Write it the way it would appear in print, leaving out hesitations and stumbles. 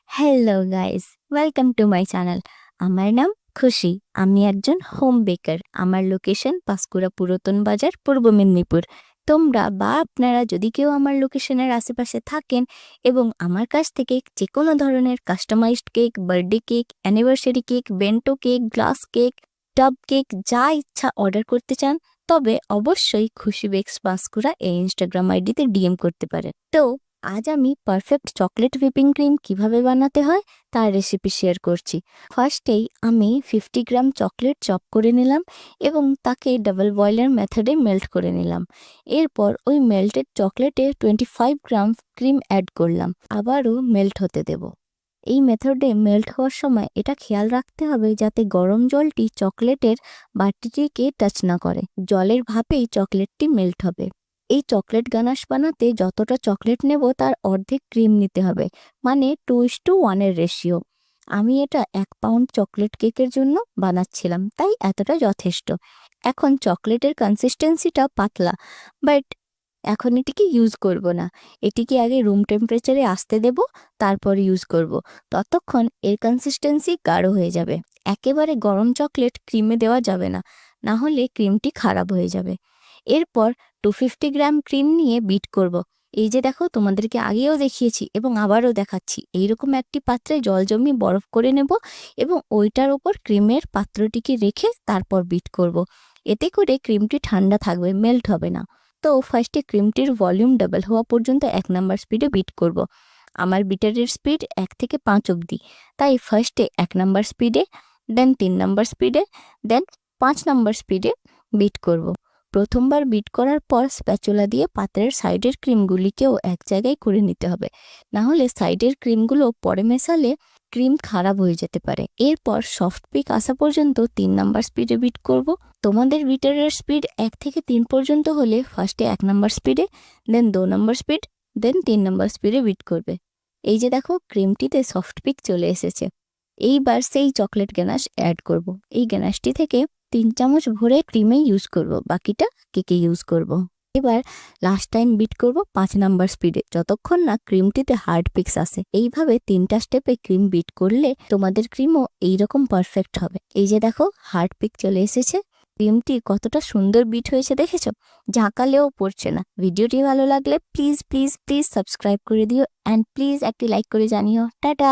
Hello guys, welcome to my channel. আমার নাম খুশি। আমি একজন হোম বেকার। আমার লোকেশন পাঁশকুড়া পুরাতন বাজার, পূর্ব মেদিনীপুর। তোমরা বা আপনারা যদি কেউ আমার লোকেশনের আশেপাশে থাকেন এবং আমার কাছ থেকে যে কোনো ধরনের customized cake, birthday cake, anniversary cake, bento cake, glass cake, tub cake যা ইচ্ছা অর্ডার করতে চান, তবে অবশ্যই খুশি বেকস পাঁশকুড়া এই ইনস্টাগ্রাম আইডিতে ডিএম করতে পারেন। তো আজ আমি পারফেক্ট চকলেট হুইপিং ক্রিম কিভাবে বানাতে হয় তার রেসিপি শেয়ার করছি। ফার্স্টেই আমি 50 গ্রাম চকলেট চপ করে নিলাম এবং তাকে ডাবল বয়েলের মেথডে মেল্ট করে নিলাম। এরপর ওই মেল্টেড চকলেটে 25 গ্রাম ক্রিম অ্যাড করলাম, আবারও মেল্ট হতে দেব। এই মেথডে মেল্ট হওয়ার সময় এটা খেয়াল রাখতে হবে যাতে গরম জলটি চকলেটের বাটিটিকে টাচ না করে। জলের ভাপেই চকলেটটি মেল্ট হবে। এই চকলেট গানাশ বানাতে যতটা চকলেট নেব তার অর্ধেক ক্রিম নিতে হবে, মানে 2:1 রেশিও। আমি এটা 1 পাউন্ড চকলেট কেকের জন্য বানাচ্ছিলাম, তাই এতটা যথেষ্ট। এখন চকলেটের কনসিস্টেন্সিটা পাতলা, বাট এখন এটিকে ইউজ করব না। এটিকে আগে রুম টেম্পারেচারে আসতে দেব, তারপর ইউজ করব। ততক্ষণ এর কনসিস্টেন্সি গাঢ় হয়ে যাবে। একেবারে গরম চকলেট ক্রিমে দেওয়া যাবে না, না হলে ক্রিমটি খারাপ হয়ে যাবে। এরপর 250 গ্রাম ক্রিম নিয়ে বিট করব। এই যে দেখো, তোমাদেরকে আগেও দেখিয়েছি এবং আবারও দেখাচ্ছি। এইরকম একটি পাত্রে জল জমিয়ে বরফ করে নেব এবং ওইটার ওপর ক্রিমের পাত্রটিকে রেখে তারপর বিট করব। এতে করে ক্রিমটি ঠান্ডা থাকবে, মেল্ট হবে না। তো ফার্স্টে ক্রিমটির ভলিউম ডাবল হওয়া পর্যন্ত 1 নাম্বার স্পিডে বিট করব। আমার বিটারের স্পিড 1 থেকে 5 অবধি, তাই ফার্স্টে 1 নাম্বার স্পিডে, দেন 3 নাম্বার স্পিডে, দেন 5 নাম্বার স্পিডে বিট করব। প্রথমবার বিট করার পর স্প্যাচুলা দিয়ে পাত্রের সাইডের ক্রিমগুলিকেও এক জায়গায় করে নিতে হবে, না হলে সাইডের ক্রিমগুলো পরে মেশালে ক্রিম খারাপ হয়ে যেতে পারে। এরপর সফট পিক আসা পর্যন্ত 3 নাম্বার স্পিডে বিট করব। তোমাদের বিটারের স্পিড 1 থেকে 3 পর্যন্ত হলে ফার্স্টে 1 নাম্বার স্পিডে, দেন 2 নাম্বার স্পিড, দেন 3 নাম্বার স্পিডে বিট করবে। এই যে দেখো, ক্রিমটিতে সফট পিক চলে এসেছে। এইবার সেই চকলেট গ্যানাশ অ্যাড করব। এই গ্যানাশটি থেকে 3 চামচ ভরে ক্রিমে ইউজ করব, বাকিটা কেকে ইউজ করব। এবার লাস্ট টাইম বিট করব 5 নাম্বার স্পিডে, যতক্ষণ না ক্রিমটিতে হার্ড পিক্স আসে। এইভাবে 3টা স্টেপে ক্রিম বিট করলে তোমাদের ক্রিমও এইরকম পারফেক্ট হবে। এই যে দেখো, হার্ড পিক চলে এসেছে। ক্রিমটি কতটা সুন্দর বিট হয়েছে দেখেছো? ঝাঁকালেও পড়ছে না। ভিডিওটি ভালো লাগলে প্লিজ প্লিজ প্লিজ সাবস্ক্রাইব করে দিও অ্যান্ড প্লিজ একটি লাইক করে জানিও। টাটা।